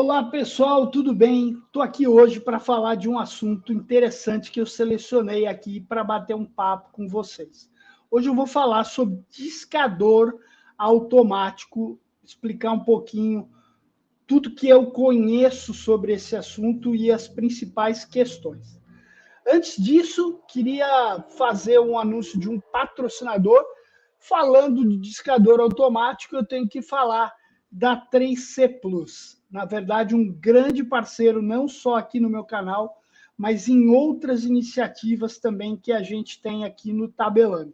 Olá, pessoal, tudo bem? Estou aqui hoje para falar de um assunto interessante que eu selecionei aqui para bater um papo com vocês. Hoje eu vou falar sobre discador automático, explicar um pouquinho tudo que eu conheço sobre esse assunto e as principais questões. Antes disso, queria fazer um anúncio de um patrocinador. Falando de discador automático, eu tenho que falar da 3C Plus. Na verdade, um grande parceiro, não só aqui no meu canal, mas em outras iniciativas também que a gente tem aqui no Tabelando.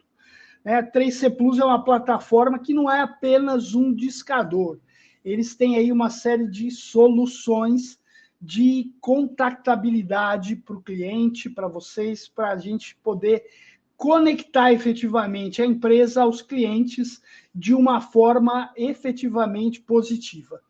A 3C Plus é uma plataforma que não é apenas um discador. Eles têm aí uma série de soluções de contactabilidade para o cliente, para vocês, para a gente poder conectar efetivamente a empresa aos clientes de uma forma efetivamente positiva.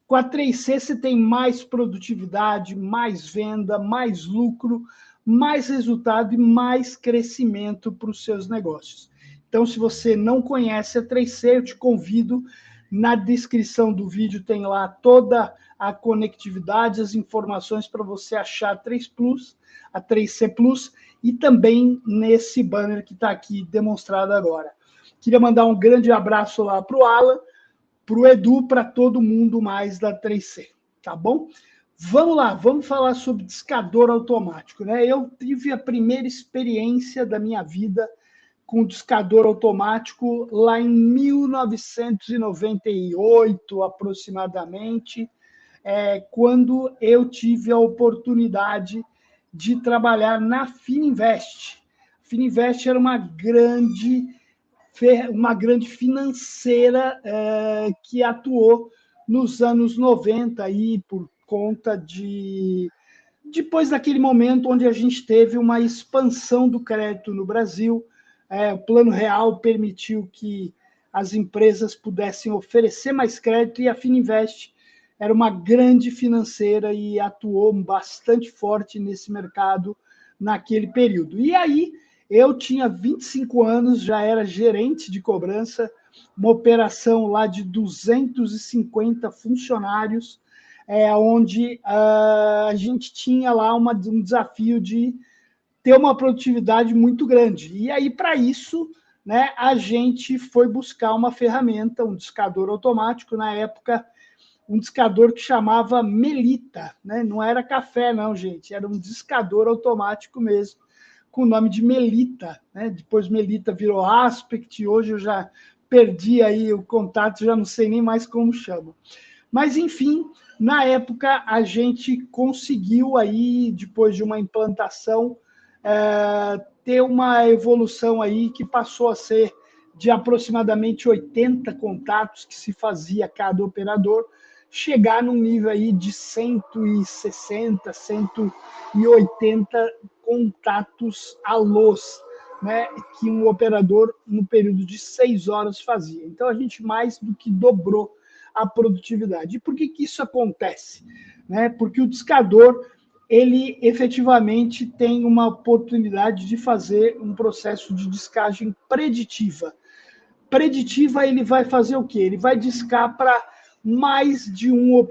Com a 3C você tem mais produtividade, mais venda, mais lucro, mais resultado e mais crescimento para os seus negócios. Então, se você não conhece a 3C, eu te convido, na descrição do vídeo tem lá toda a conectividade, as informações para você achar a 3 Plus, a 3C Plus, e também nesse banner que está aqui demonstrado agora. Queria mandar um grande abraço lá para o Alan, para o Edu, para todo mundo mais da 3C, tá bom? Vamos lá, vamos falar sobre discador automático, né? Eu tive a primeira experiência da minha vida com discador automático lá em 1998, aproximadamente, quando eu tive a oportunidade de trabalhar na Fininvest. A Fininvest era uma grande financeira que atuou nos anos 90 aí por conta depois daquele momento onde a gente teve uma expansão do crédito no Brasil. O Plano Real permitiu que as empresas pudessem oferecer mais crédito e a Fininvest era uma grande financeira e atuou bastante forte nesse mercado naquele período. E aí, eu tinha 25 anos, já era gerente de cobrança, uma operação lá de 250 funcionários, onde a gente tinha lá um desafio de ter uma produtividade muito grande. E aí, para isso, né, a gente foi buscar uma ferramenta, um discador automático, na época, um discador que chamava Melita, né? Não era café, não, gente, era um discador automático mesmo, com o nome de Melita, né? Depois Melita virou Aspect, hoje eu já perdi aí o contato, já não sei nem mais como chama. Mas, enfim, na época a gente conseguiu aí, depois de uma implantação, ter uma evolução aí que passou a ser de aproximadamente 80 contatos que se fazia cada operador, chegar num nível aí de 160, 180 contatos alôs, né, que um operador, no período de 6 horas, fazia. Então, a gente mais do que dobrou a produtividade. E por que isso acontece? Porque o discador, ele efetivamente tem uma oportunidade de fazer um processo de discagem preditiva. Preditiva, ele vai fazer o quê? Ele vai discar para mais de uma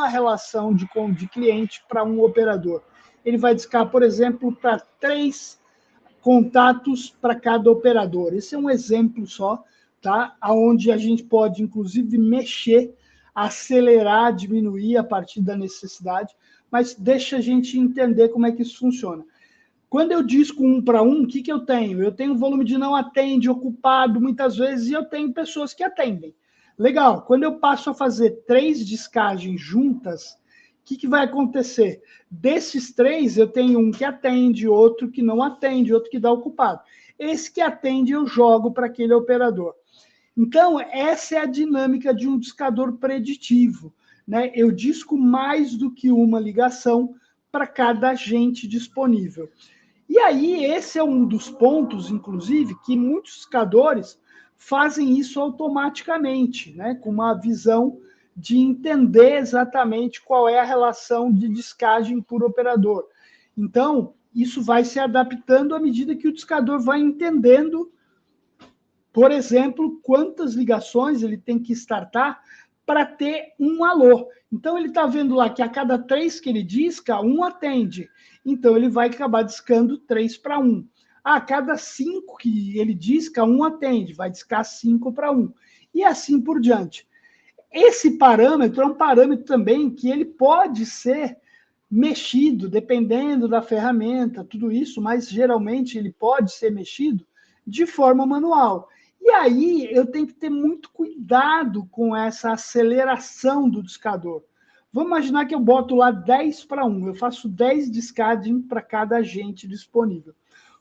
relação de cliente para um operador. Ele vai discar, por exemplo, para 3 contatos para cada operador. Esse é um exemplo só, tá? Onde a gente pode, inclusive, mexer, acelerar, diminuir a partir da necessidade, mas deixa a gente entender como é que isso funciona. Quando eu disco 1 para 1, o que eu tenho? Eu tenho volume de não atende, ocupado, muitas vezes, e eu tenho pessoas que atendem. Legal, quando eu passo a fazer 3 discagens juntas, o que vai acontecer? Desses 3, eu tenho um que atende, outro que não atende, outro que dá ocupado. Esse que atende, eu jogo para aquele operador. Então, essa é a dinâmica de um discador preditivo, né? Eu disco mais do que uma ligação para cada agente disponível. E aí, esse é um dos pontos, inclusive, que muitos discadores fazem isso automaticamente, né? Com uma visão de entender exatamente qual é a relação de discagem por operador. Então, isso vai se adaptando à medida que o discador vai entendendo, por exemplo, quantas ligações ele tem que startar para ter um alô. Então, ele está vendo lá que a cada 3 que ele disca, 1 atende. Então, ele vai acabar discando 3 para 1. A cada 5 que ele disca, 1 atende, vai discar 5 para 1. E assim por diante. Esse parâmetro é um parâmetro também que ele pode ser mexido, dependendo da ferramenta, tudo isso, mas geralmente ele pode ser mexido de forma manual. E aí eu tenho que ter muito cuidado com essa aceleração do discador. Vamos imaginar que eu boto lá 10 para 1, eu faço 10 discarding para cada agente disponível.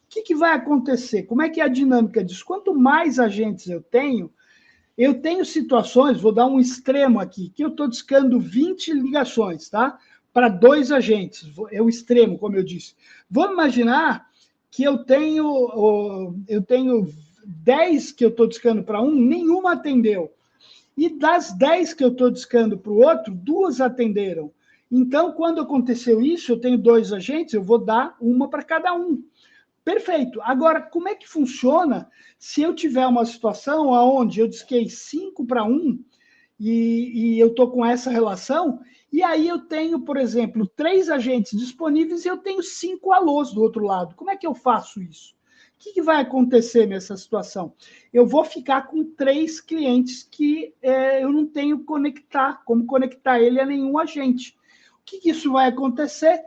O que vai acontecer? Como é que é a dinâmica disso? Quanto mais agentes eu tenho situações, vou dar um extremo aqui, que eu estou discando 20 ligações, tá? Para 2 agentes, é o extremo, como eu disse. Vamos imaginar que eu tenho 10 que eu estou discando para um, nenhuma atendeu. E das 10 que eu estou discando para o outro, 2 atenderam. Então, quando aconteceu isso, eu tenho 2 agentes, eu vou dar uma para cada um. Perfeito. Agora, como é que funciona se eu tiver uma situação onde eu disquei 5 para 1 e eu estou com essa relação, e aí eu tenho, por exemplo, 3 agentes disponíveis e eu tenho 5 alôs do outro lado. Como é que eu faço isso? O que vai acontecer nessa situação? Eu vou ficar com 3 clientes que eu não tenho como conectar ele a nenhum agente. O que isso vai acontecer?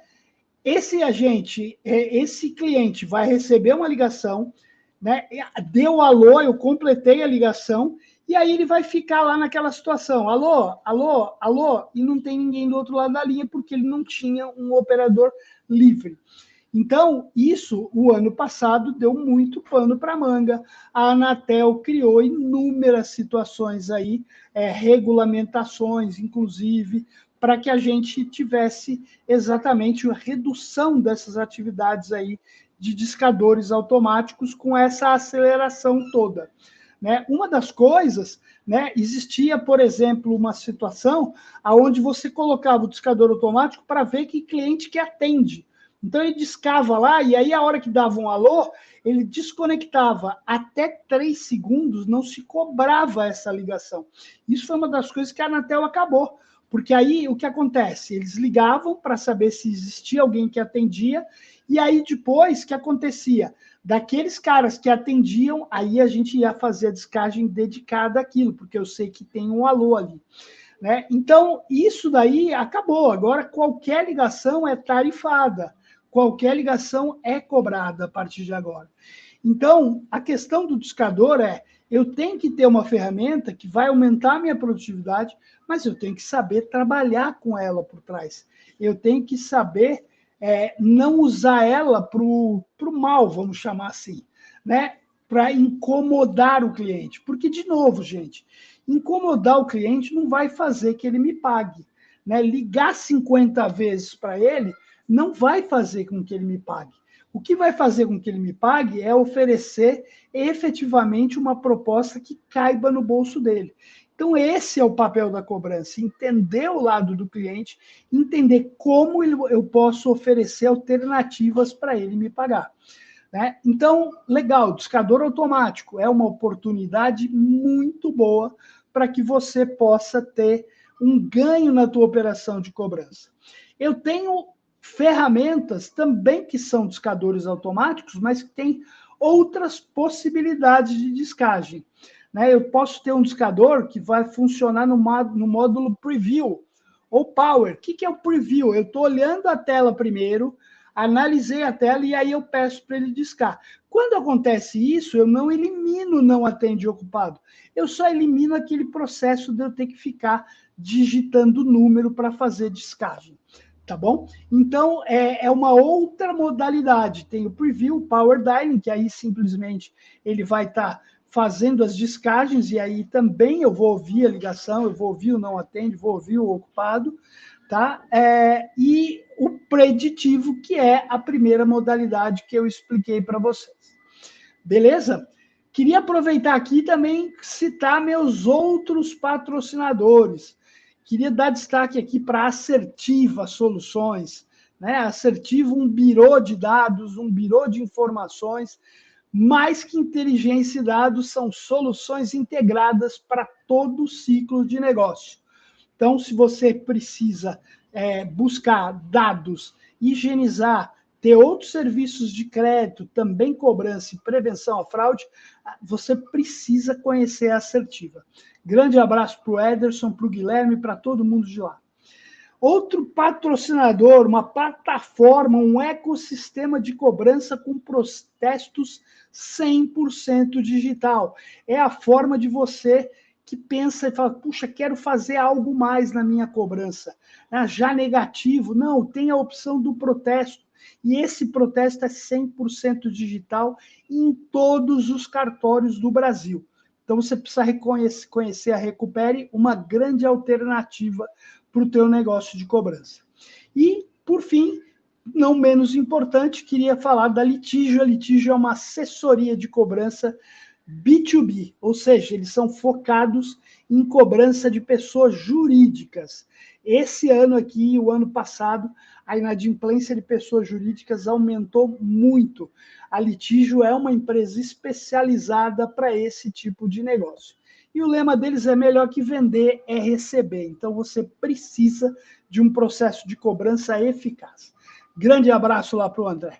Esse cliente vai receber uma ligação, né? Deu alô, eu completei a ligação, e aí ele vai ficar lá naquela situação, alô, alô, alô, e não tem ninguém do outro lado da linha, porque ele não tinha um operador livre. Então, isso, o ano passado, deu muito pano para manga. A Anatel criou inúmeras situações aí, regulamentações, inclusive, para que a gente tivesse exatamente a redução dessas atividades aí de discadores automáticos com essa aceleração toda. Né? Uma das coisas, né, existia, por exemplo, uma situação onde você colocava o discador automático para ver que cliente que atende. Então, ele discava lá, e aí, a hora que dava um alô, ele desconectava. Até 3 segundos não se cobrava essa ligação. Isso foi uma das coisas que a Anatel acabou. Porque aí, o que acontece? Eles ligavam para saber se existia alguém que atendia, e aí, depois, o que acontecia? Daqueles caras que atendiam, aí a gente ia fazer a descagem dedicada àquilo, porque eu sei que tem um alô ali. Né? Então, isso daí acabou. Agora, qualquer ligação é tarifada. Qualquer ligação é cobrada a partir de agora. Então, a questão do discador eu tenho que ter uma ferramenta que vai aumentar a minha produtividade, mas eu tenho que saber trabalhar com ela por trás. Eu tenho que saber não usar ela para o mal, vamos chamar assim, né? Para incomodar o cliente. Porque, de novo, gente, incomodar o cliente não vai fazer que ele me pague. Né? Ligar 50 vezes para ele não vai fazer com que ele me pague. O que vai fazer com que ele me pague é oferecer efetivamente uma proposta que caiba no bolso dele. Então, esse é o papel da cobrança, entender o lado do cliente, entender como eu posso oferecer alternativas para ele me pagar. Né? Então, legal, discador automático é uma oportunidade muito boa para que você possa ter um ganho na tua operação de cobrança. Eu tenho ferramentas também que são discadores automáticos, mas que têm outras possibilidades de discagem. Né? Eu posso ter um discador que vai funcionar no módulo Preview ou Power. O que é o Preview? Eu estou olhando a tela primeiro, analisei a tela e aí eu peço para ele discar. Quando acontece isso, eu não elimino não atende ocupado. Eu só elimino aquele processo de eu ter que ficar digitando número para fazer descagem. Tá bom? Então, é uma outra modalidade. Tem o Preview, o Power Dialing, que aí simplesmente ele vai estar fazendo as descagens, e aí também eu vou ouvir a ligação, eu vou ouvir o não atende, vou ouvir o ocupado, tá? E o preditivo, que é a primeira modalidade que eu expliquei para vocês. Beleza? Queria aproveitar aqui também citar meus outros patrocinadores. Queria dar destaque aqui para a Assertiva Soluções. Né? Assertiva, um birô de dados, um birô de informações, mais que inteligência e dados, são soluções integradas para todo o ciclo de negócio. Então, se você precisa buscar dados, higienizar, ter outros serviços de crédito, também cobrança e prevenção à fraude, você precisa conhecer a Assertiva. Grande abraço para o Ederson, para o Guilherme, para todo mundo de lá. Outro patrocinador, uma plataforma, um ecossistema de cobrança com protestos 100% digital. É a forma de você que pensa e fala, puxa, quero fazer algo mais na minha cobrança. Já negativo, não, tem a opção do protesto. E esse protesto é 100% digital em todos os cartórios do Brasil. Então, você precisa conhecer a Recupere, uma grande alternativa para o teu negócio de cobrança. E, por fim, não menos importante, queria falar da Litígio. A Litígio é uma assessoria de cobrança B2B, ou seja, eles são focados em cobrança de pessoas jurídicas. Esse ano aqui, o ano passado, a inadimplência de pessoas jurídicas aumentou muito. A Litígio é uma empresa especializada para esse tipo de negócio. E o lema deles é melhor que vender é receber. Então, você precisa de um processo de cobrança eficaz. Grande abraço lá para o André.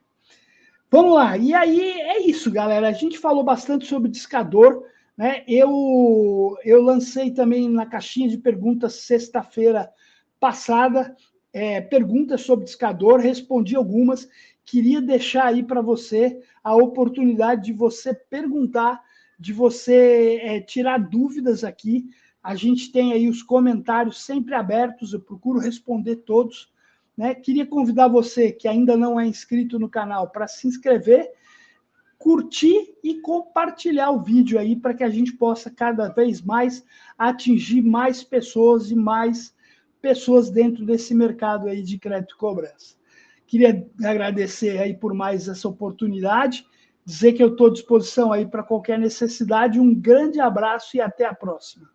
Vamos lá. E aí, é isso, galera. A gente falou bastante sobre discador, né? Eu lancei também na caixinha de perguntas sexta-feira passada, perguntas sobre discador, respondi algumas. Queria deixar aí para você a oportunidade de você perguntar, de você tirar dúvidas aqui. A gente tem aí os comentários sempre abertos, eu procuro responder todos, né? Queria convidar você que ainda não é inscrito no canal para se inscrever, curtir e compartilhar o vídeo aí para que a gente possa cada vez mais atingir mais pessoas e mais pessoas dentro desse mercado aí de crédito e cobrança. Queria agradecer aí por mais essa oportunidade, dizer que eu estou à disposição aí para qualquer necessidade. Um grande abraço e até a próxima.